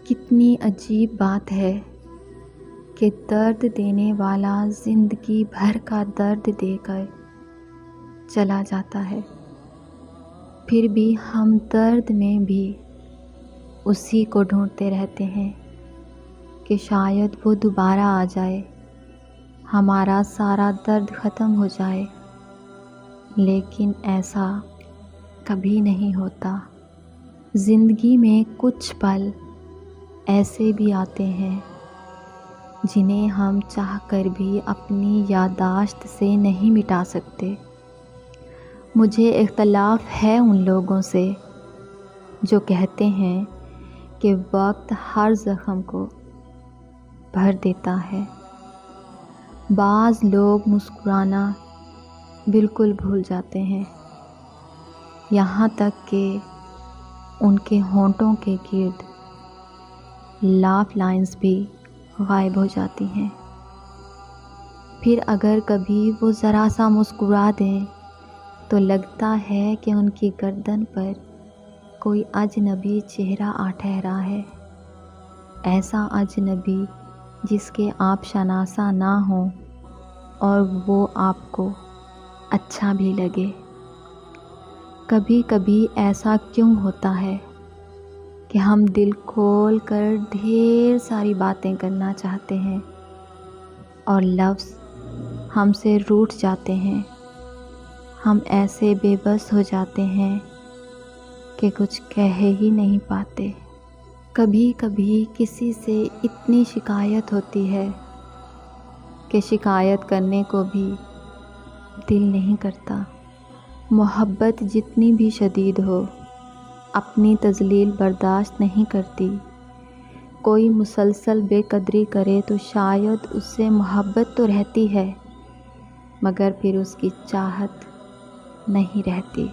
کتنی عجیب بات ہے کہ درد دینے والا زندگی بھر کا درد دے کر چلا جاتا ہے، پھر بھی ہم درد میں بھی اسی کو ڈھونڈتے رہتے ہیں کہ شاید وہ دوبارہ آ جائے، ہمارا سارا درد ختم ہو جائے، لیکن ایسا کبھی نہیں ہوتا۔ زندگی میں کچھ پل ایسے بھی آتے ہیں جنہیں ہم چاہ کر بھی اپنی یادداشت سے نہیں مٹا سکتے۔ مجھے اختلاف ہے ان لوگوں سے جو کہتے ہیں کہ وقت ہر زخم کو بھر دیتا ہے۔ بعض لوگ مسکرانا بالکل بھول جاتے ہیں، یہاں تک کہ ان کے ہونٹوں کے گرد لاف لائنز بھی غائب ہو جاتی ہیں۔ پھر اگر کبھی وہ ذرا سا مسکرا دیں تو لگتا ہے کہ ان کی گردن پر کوئی اجنبی چہرہ آ ٹھہرا ہے، ایسا اجنبی جس کے آپ شناسا نہ ہوں اور وہ آپ کو اچھا بھی لگے۔ کبھی کبھی ایسا کیوں ہوتا ہے کہ ہم دل کھول کر ڈھیر ساری باتیں کرنا چاہتے ہیں اور لفظ ہم سے روٹھ جاتے ہیں، ہم ایسے بے بس ہو جاتے ہیں کہ کچھ کہہ ہی نہیں پاتے۔ کبھی کبھی کسی سے اتنی شکایت ہوتی ہے کہ شکایت کرنے کو بھی دل نہیں کرتا۔ محبت جتنی بھی شدید ہو، اپنی تذلیل برداشت نہیں کرتی۔ کوئی مسلسل بے قدری کرے تو شاید اس سے محبت تو رہتی ہے، مگر پھر اس کی چاہت نہیں رہتی۔